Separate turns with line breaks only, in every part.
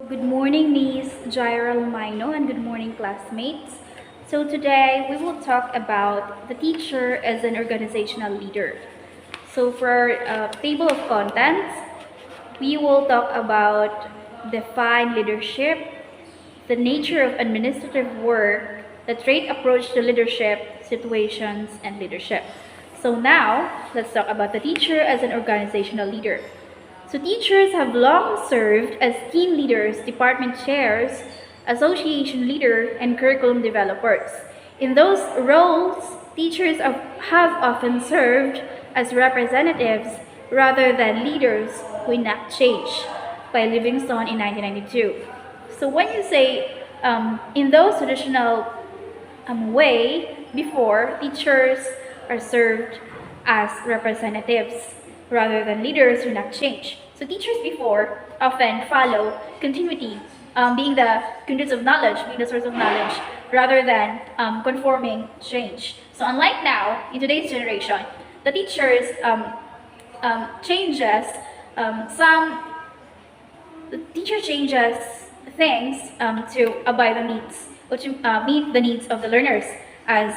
Good morning, Miss Jaira Lumino, and good morning, classmates. So today we will talk about the teacher as an organizational leader. So for our table of contents, we will talk about define leadership, the nature of administrative work, the trait approach to leadership, situations, and leadership. So now, let's talk about the teacher as an organizational leader. So teachers have long served as team leaders, department chairs, association leader, and curriculum developers. In those roles, teachers have often served as representatives rather than leaders who enact change, by Livingstone in 1992. So when you say in those traditional way, before, teachers are served as representatives rather than leaders who enact change. So teachers before often follow continuity, being the conduits of knowledge, being the source of knowledge, rather than conforming change. So unlike now, in today's generation, the teachers changes some. The teacher changes things to abide the needs, or to meet the needs of the learners, as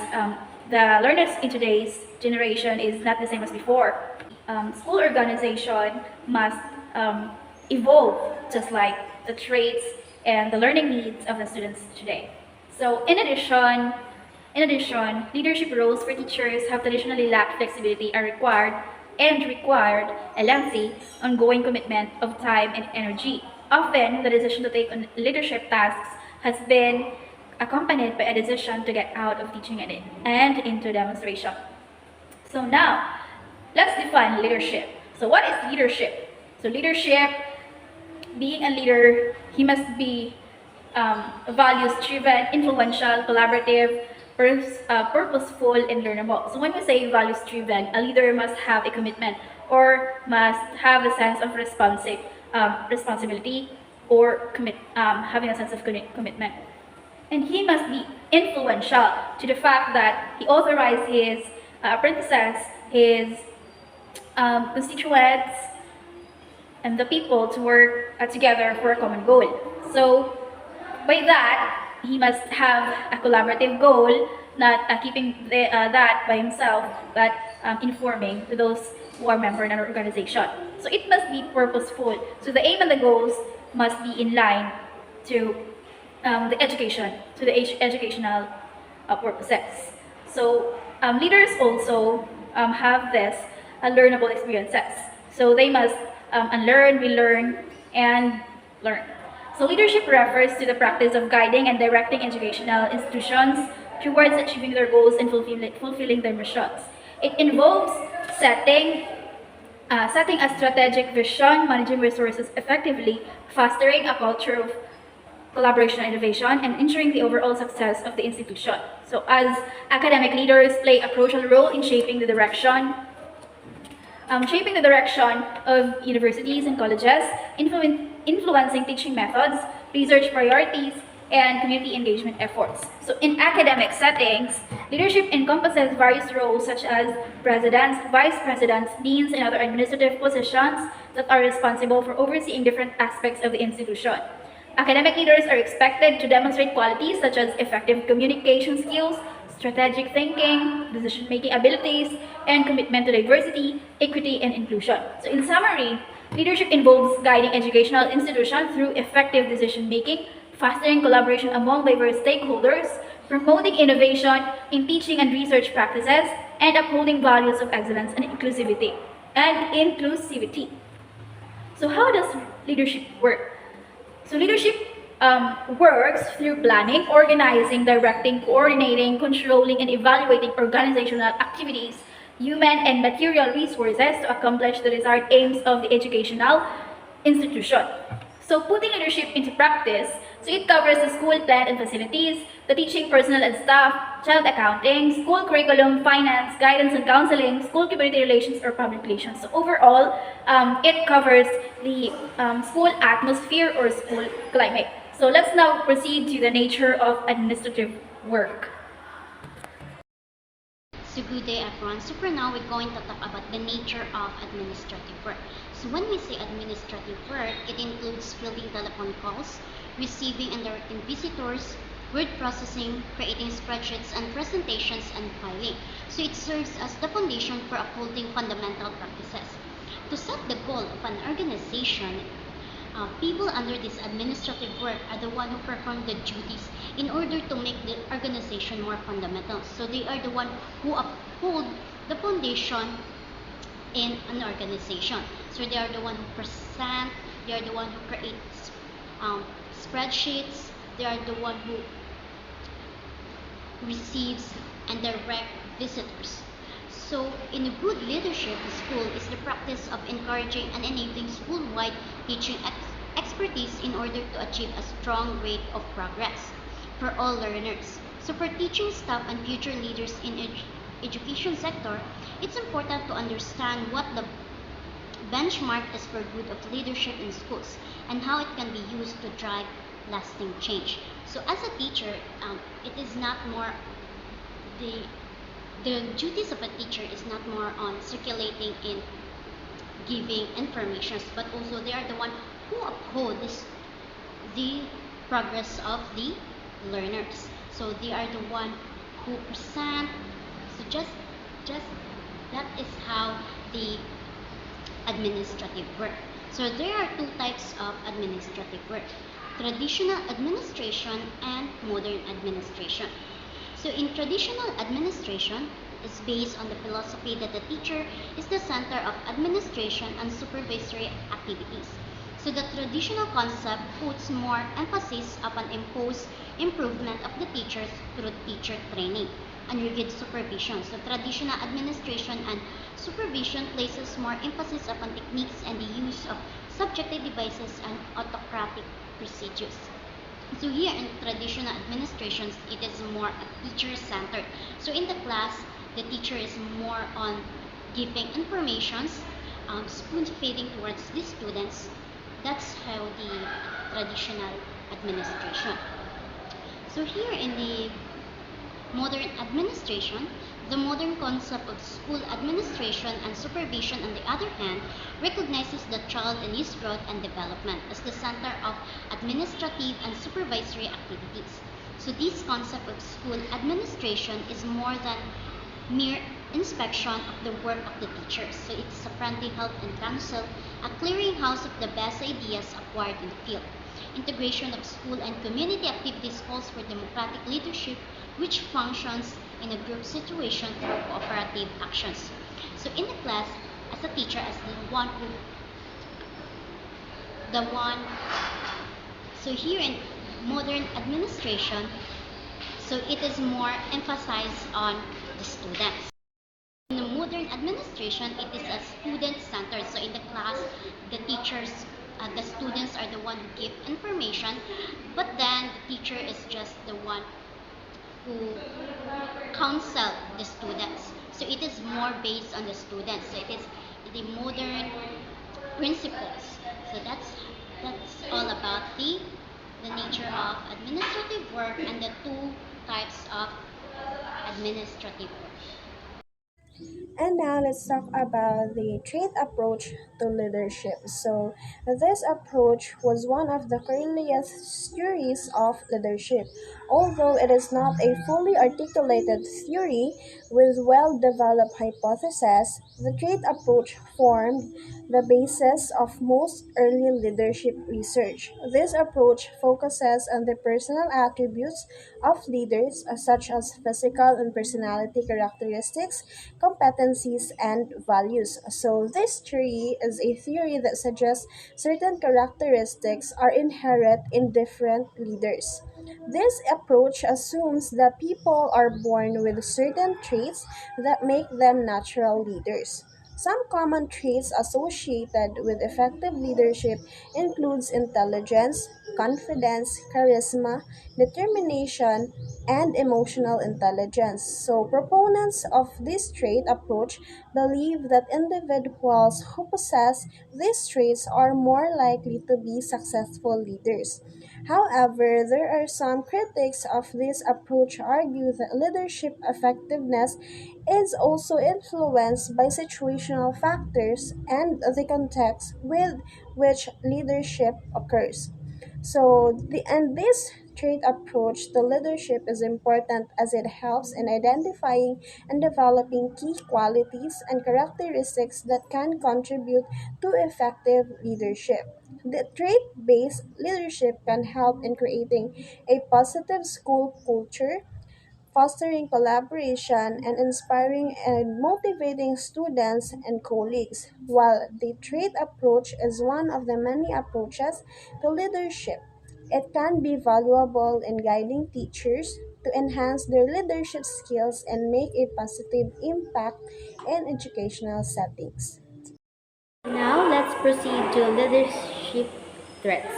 the learners in today's generation is not the same as before. School organization must evolve just like the traits and the learning needs of the students today. So in addition, leadership roles for teachers have traditionally lacked flexibility and required a lengthy, ongoing commitment of time and energy. Often, the decision to take on leadership tasks has been accompanied by a decision to get out of teaching and into demonstration. So now, let's define leadership. So what is leadership? So leadership, being a leader, he must be values-driven, influential, collaborative, purposeful, and learnable. So when we say values-driven, a leader must have a commitment or must have a sense of responsibility or having a sense of commitment. And he must be influential to the fact that he authorized his apprentices, his constituents, and the people to work together for a common goal. So by that, he must have a collaborative goal, not keeping that by himself, but informing to those who are members in an organization. So it must be purposeful. So the aim and the goals must be in line to the educational purposes. So leaders also have this learnable experiences. So they must unlearn, relearn, and learn. So leadership refers to the practice of guiding and directing educational institutions towards achieving their goals and fulfilling their missions. It involves setting a strategic vision, managing resources effectively, fostering a culture of collaboration and innovation, and ensuring the overall success of the institution. So as academic leaders play a crucial role in shaping the direction of universities and colleges, influencing teaching methods, research priorities, and community engagement efforts. So in academic settings, leadership encompasses various roles such as presidents, vice presidents, deans, and other administrative positions that are responsible for overseeing different aspects of the institution. Academic leaders are expected to demonstrate qualities such as effective communication skills, strategic thinking, decision-making abilities, and commitment to diversity, equity, and inclusion. So in summary, leadership involves guiding educational institutions through effective decision-making, fostering collaboration among diverse stakeholders, promoting innovation in teaching and research practices, and upholding values of excellence and inclusivity. So how does leadership work? So leadership works through planning, organizing, directing, coordinating, controlling, and evaluating organizational activities, human and material resources to accomplish the desired aims of the educational institution. So putting leadership into practice, so it covers the school plan and facilities, the teaching personnel and staff, child accounting, school curriculum, finance, guidance and counseling, school community relations, or public relations. So overall, it covers the school atmosphere or school climate. So let's now proceed to the nature of administrative work.
So good day everyone. So for now, we're going to talk about the nature of administrative work. So when we say administrative work, it includes fielding telephone calls, receiving and directing visitors, word processing, creating spreadsheets and presentations, and filing. So it serves as the foundation for upholding fundamental practices. To set the goal of an organization, people under this administrative work are the one who perform the duties in order to make the organization more fundamental. So they are the one who uphold the foundation in an organization. So they are the one who present, they are the one who creates spreadsheets, they are the one who receives and direct visitors. So, in a good leadership, school is the practice of encouraging and enabling school-wide teaching expertise in order to achieve a strong rate of progress for all learners. So, for teaching staff and future leaders in education sector, it's important to understand what the benchmark is for good of leadership in schools and how it can be used to drive lasting change. So as a teacher, it is not more the the duties of a teacher is not more on circulating in giving informations, but also they are the one who uphold the progress of the learners. So they are the one who present. So just that is how the administrative work. So there are two types of administrative work: traditional administration and modern administration. So in traditional administration, is based on the philosophy that the teacher is the center of administration and supervisory activities. So the traditional concept puts more emphasis upon imposed improvement of the teachers through teacher training and rigid supervision. So traditional administration and supervision places more emphasis upon techniques and the use of subjective devices and autocratic procedures. So here in traditional administrations, it is more teacher-centered. So in the class, the teacher is more on giving informations, spoon feeding towards the students. That's how the traditional administration. So here in the modern administration, the modern concept of school administration and supervision, on the other hand, recognizes the child in his growth and development as the center of administrative and supervisory activities. So this concept of school administration is more than mere inspection of the work of the teachers. So it's a friendly help and counsel, a clearinghouse of the best ideas acquired in the field. Integration of school and community activities calls for democratic leadership, which functions in a group situation through cooperative actions. So in the class, as a teacher, as the one, so here in modern administration, so it is more emphasized on the students. In the modern administration, it is a student-centered. So in the class, the teachers, the students are the one who give information, but then the teacher is just the one who counsel the students. So it is more based on the students. So it is the modern principles. So that's all about the nature of administrative work and the two types of administrative work.
And now let's talk about the trait approach to leadership. So, this approach was one of the earliest theories of leadership. Although it is not a fully articulated theory with well developed hypotheses, the trait approach formed the basis of most early leadership research. This approach focuses on the personal attributes of leaders, such as physical and personality characteristics, competencies, and values. So, this theory is a theory that suggests certain characteristics are inherent in different leaders. This approach assumes that people are born with certain traits that make them natural leaders. Some common traits associated with effective leadership includes intelligence, confidence, charisma, determination, and emotional intelligence. So, proponents of this trait approach believe that individuals who possess these traits are more likely to be successful leaders. However, there are some critics of this approach argue that leadership effectiveness is also influenced by situational factors and the context with which leadership occurs. This trait approach to leadership is important as it helps in identifying and developing key qualities and characteristics that can contribute to effective leadership. The trait-based leadership can help in creating a positive school culture, fostering collaboration, and inspiring and motivating students and colleagues. While the trait approach is one of the many approaches to leadership, it can be valuable in guiding teachers to enhance their leadership skills and make a positive impact in educational settings.
Now let's proceed to leadership threats.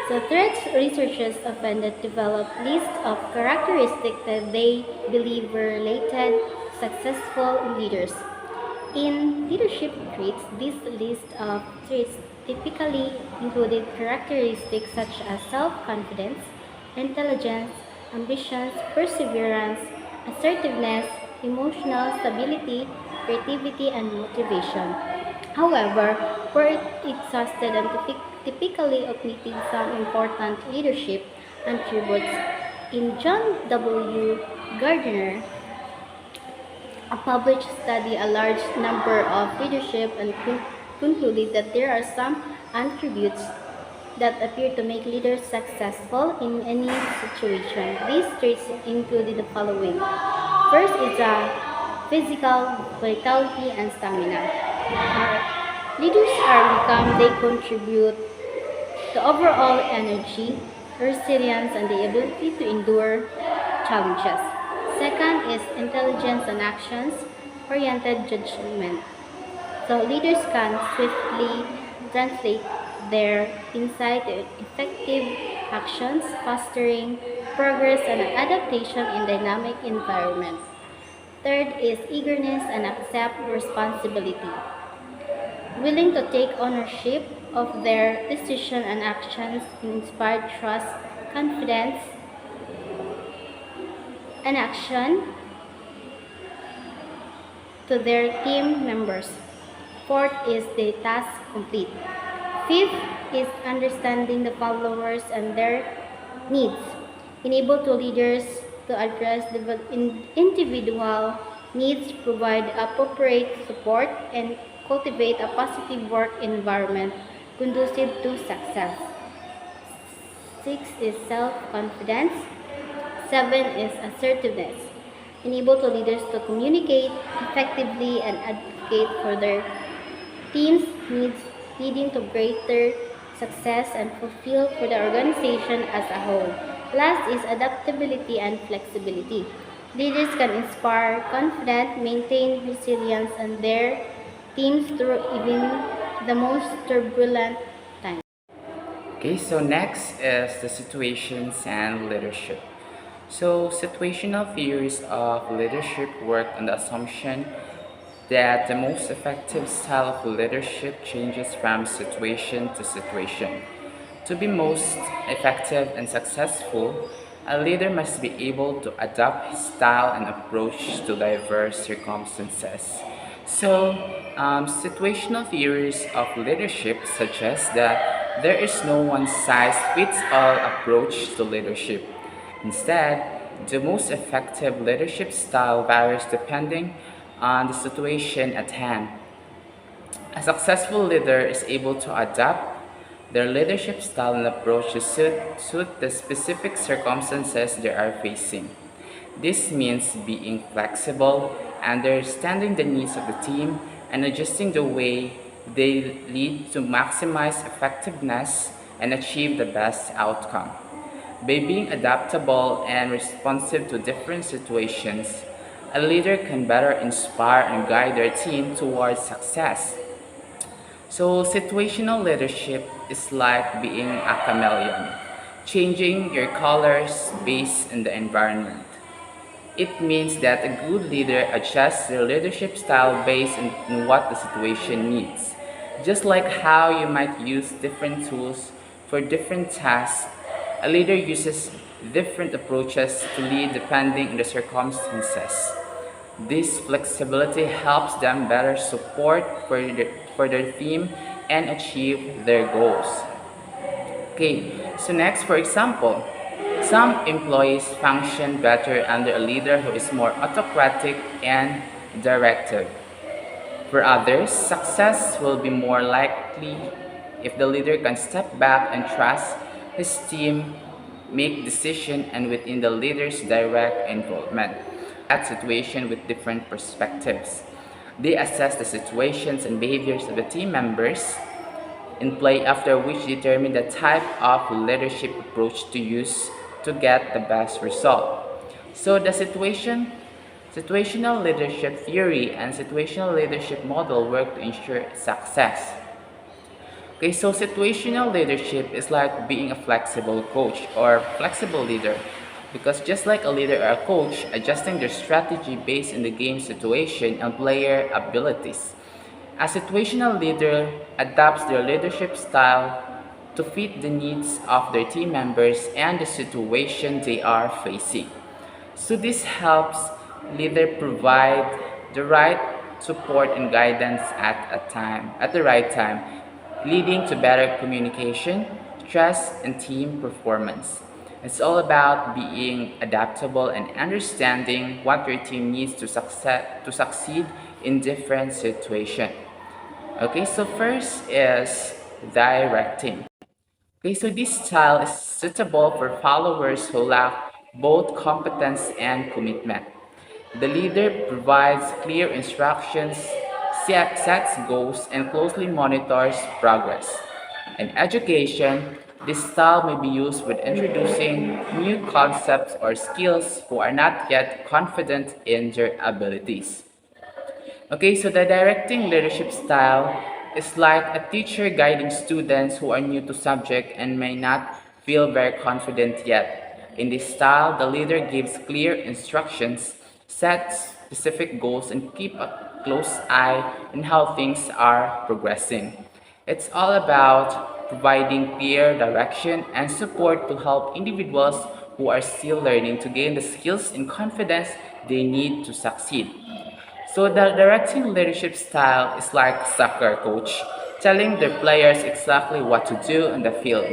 So threats researchers often develop lists of characteristics that they believe were related to successful leaders. In leadership traits, this list of traits typically included characteristics such as self-confidence, intelligence, ambitions, perseverance, assertiveness, emotional stability, creativity, and motivation. However, were exhausted and typically omitting some important leadership attributes. In John W. Gardner, a published study, a large number of leadership and concluded that there are some attributes that appear to make leaders successful in any situation. These traits included the following. First is physical vitality and stamina. Leaders are become, they contribute to overall energy, resilience, and the ability to endure challenges. Second is intelligence and actions oriented judgment. So leaders can swiftly translate their insight to effective actions, fostering progress and adaptation in dynamic environment. Third is eagerness and accept responsibility. Willing to take ownership of their decision and actions inspire trust, confidence, and action to their team members. Fourth is the task complete. Fifth is understanding the followers and their needs. Enable to leaders to address the individual needs, provide appropriate support, and cultivate a positive work environment conducive to success. Six is self-confidence. Seven is assertiveness. Enable to leaders to communicate effectively and advocate for their team's needs, leading to greater success and fulfill for the organization as a whole. Last is adaptability and flexibility. Leaders can inspire confidence, maintain resilience, and their teams through even the most turbulent times.
Okay, so next is the situations and leadership. So, situational theories of leadership work on the assumption that the most effective style of leadership changes from situation to situation. To be most effective and successful, a leader must be able to adapt his style and approach to diverse circumstances. So, situational theories of leadership suggest that there is no one size fits all approach to leadership. Instead, the most effective leadership style varies depending on the situation at hand. A successful leader is able to adapt their leadership style and approach to suit the specific circumstances they are facing. This means being flexible, understanding the needs of the team, and adjusting the way they lead to maximize effectiveness and achieve the best outcome. By being adaptable and responsive to different situations, a leader can better inspire and guide their team towards success. So, situational leadership is like being a chameleon, changing your colors based on the environment. It means that a good leader adjusts their leadership style based on what the situation needs. Just like how you might use different tools for different tasks, a leader uses different approaches to lead depending on the circumstances. This flexibility helps them better support for their team and achieve their goals. Okay, so next, for example, some employees function better under a leader who is more autocratic and directive. For others, success will be more likely if the leader can step back and trust his team, make decisions, and within the leader's direct involvement. At situation with different perspectives. They assess the situations and behaviors of the team members in play, after which determine the type of leadership approach to use to get the best result. So the situational leadership theory and situational leadership model work to ensure success. Okay, so situational leadership is like being a flexible coach or flexible leader. Because just like a leader or a coach, adjusting their strategy based on the game situation and player abilities. A situational leader adapts their leadership style to fit the needs of their team members and the situation they are facing. So this helps leader provide the right support and guidance at the right time, leading to better communication, trust, and team performance. It's all about being adaptable and understanding what your team needs to succeed in different situations. Okay, so first is directing. Okay, so this style is suitable for followers who lack both competence and commitment. The leader provides clear instructions, sets goals, and closely monitors progress. In education, this style may be used with introducing new concepts or skills who are not yet confident in their abilities. Okay, so the directing leadership style is like a teacher guiding students who are new to subject and may not feel very confident yet. In this style, the leader gives clear instructions, sets specific goals, and keep a close eye on how things are progressing. It's all about providing clear direction and support to help individuals who are still learning to gain the skills and confidence they need to succeed. So the directing leadership style is like a soccer coach telling their players exactly what to do on the field.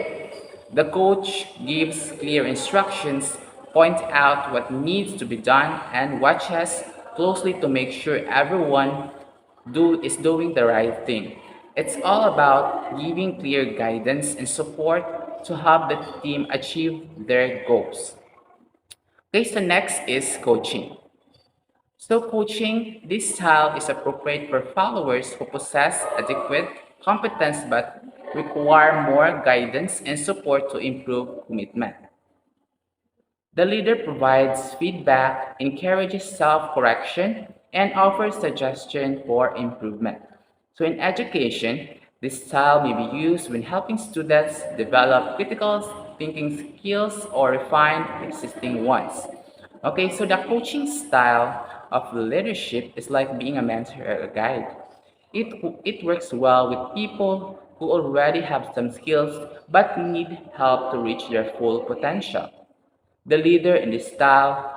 The coach gives clear instructions, point out what needs to be done, and watches closely to make sure everyone is doing the right thing. It's all about giving clear guidance and support to help the team achieve their goals. Okay, so next is coaching. So coaching, this style is appropriate for followers who possess adequate competence but require more guidance and support to improve commitment. The leader provides feedback, encourages self-correction, and offers suggestions for improvement. So in education, this style may be used when helping students develop critical thinking skills or refine existing ones. Okay, so the coaching style of leadership is like being a mentor or a guide. It works well with people who already have some skills but need help to reach their full potential. The leader in this style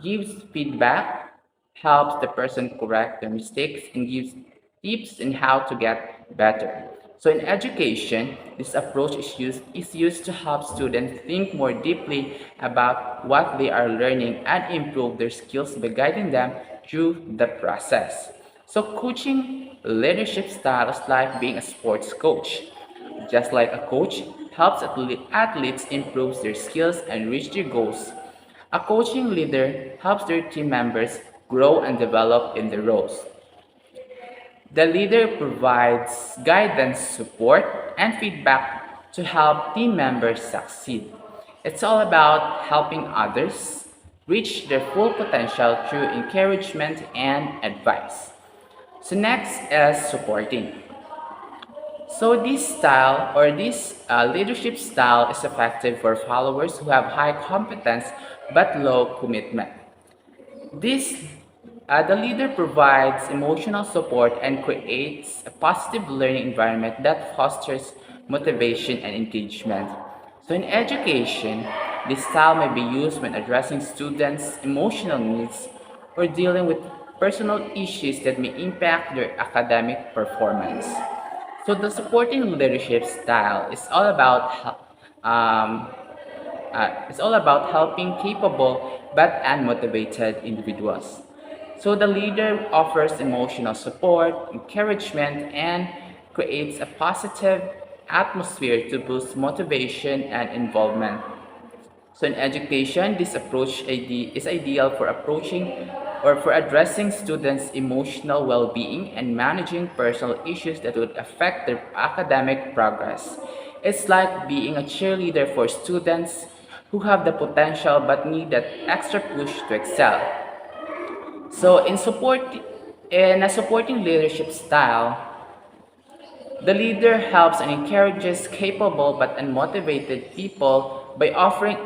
gives feedback, helps the person correct their mistakes, and gives tips on how to get better. So in education, this approach is used to help students think more deeply about what they are learning and improve their skills by guiding them through the process. So coaching leadership style is like being a sports coach. Just like a coach helps athletes improve their skills and reach their goals, a coaching leader helps their team members grow and develop in their roles. The leader provides guidance, support, and feedback to help team members succeed. It's all about helping others reach their full potential through encouragement and advice. So next is supporting. So this style or this leadership style is effective for followers who have high competence but low commitment. This, the leader provides emotional support and creates a positive learning environment that fosters motivation and engagement. So, in education, this style may be used when addressing students' emotional needs or dealing with personal issues that may impact their academic performance. So, the supporting leadership style is all about it's all about helping capable but unmotivated individuals. So the leader offers emotional support, encouragement, and creates a positive atmosphere to boost motivation and involvement. So in education, this approach is ideal for approaching or for addressing students' emotional well-being and managing personal issues that would affect their academic progress. It's like being a cheerleader for students who have the potential but need that extra push to excel. So in a supporting leadership style, the leader helps and encourages capable but unmotivated people by offering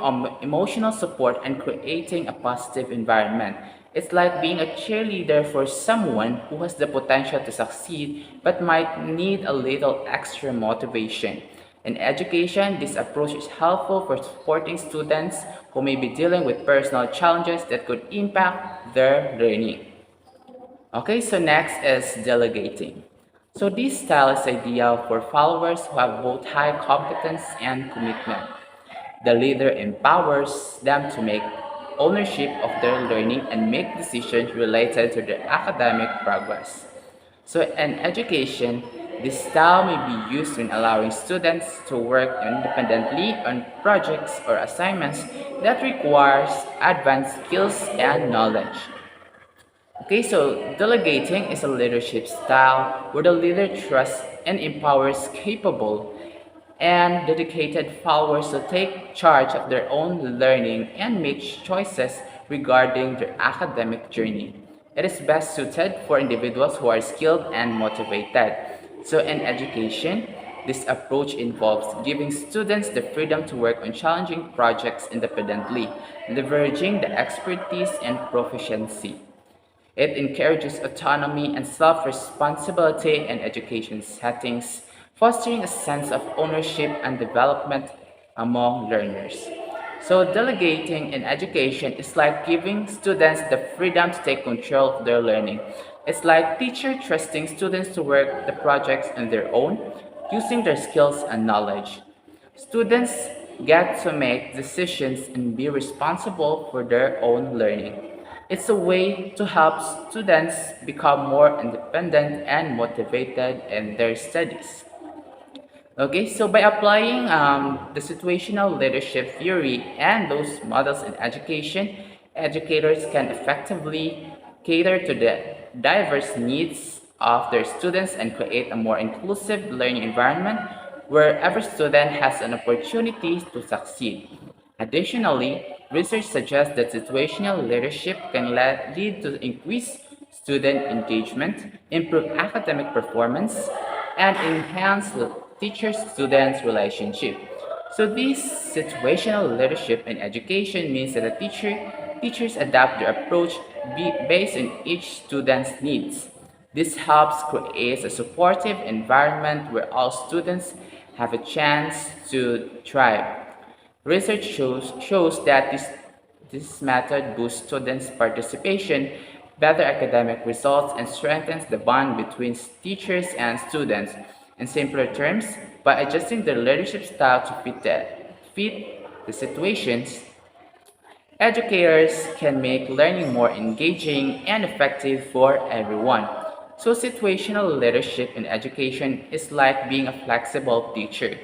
emotional support and creating a positive environment. It's like being a cheerleader for someone who has the potential to succeed but might need a little extra motivation. In education, this approach is helpful for supporting students who may be dealing with personal challenges that could impact their learning. Okay, so next is delegating. So this style is ideal for followers who have both high competence and commitment. The leader empowers them to make ownership of their learning and make decisions related to their academic progress. So in education, this style may be used when allowing students to work independently on projects or assignments that requires advanced skills and knowledge. Okay, so delegating is a leadership style where the leader trusts and empowers capable and dedicated followers to take charge of their own learning and make choices regarding their academic journey. It is best suited for individuals who are skilled and motivated. So, in education, this approach involves giving students the freedom to work on challenging projects independently, leveraging the expertise and proficiency. It encourages autonomy and self responsibility in education settings, fostering a sense of ownership and development among learners. So, delegating in education is like giving students the freedom to take control of their learning. It's like teacher trusting students to work the projects on their own, using their skills and knowledge. Students get to make decisions and be responsible for their own learning. It's a way to help students become more independent and motivated in their studies. Okay, so by applying the situational leadership theory and those models in education, educators can effectively cater to the diverse needs of their students and create a more inclusive learning environment where every student has an opportunity to succeed. Additionally, research suggests that situational leadership can lead to increased student engagement, improve academic performance, and enhance the teacher-student relationship. So this situational leadership in education means that teachers adapt their approach based on each student's needs. This helps create a supportive environment where all students have a chance to thrive. Research shows that this method boosts students' participation, better academic results, and strengthens the bond between teachers and students. In simpler terms, by adjusting their leadership style to fit the situations, educators can make learning more engaging and effective for everyone. So, situational leadership in education is like being a flexible teacher.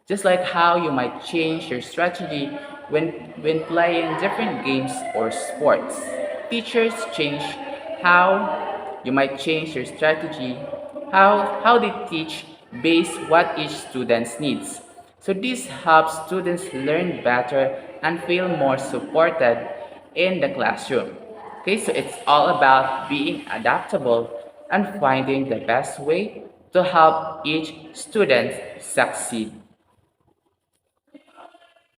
Just like how you might change your strategy when playing different games or sports. Teachers change how you might change your strategy, how they teach based what each student needs. So this helps students learn better and feel more supported in the classroom. Okay, so it's all about being adaptable and finding the best way to help each student succeed.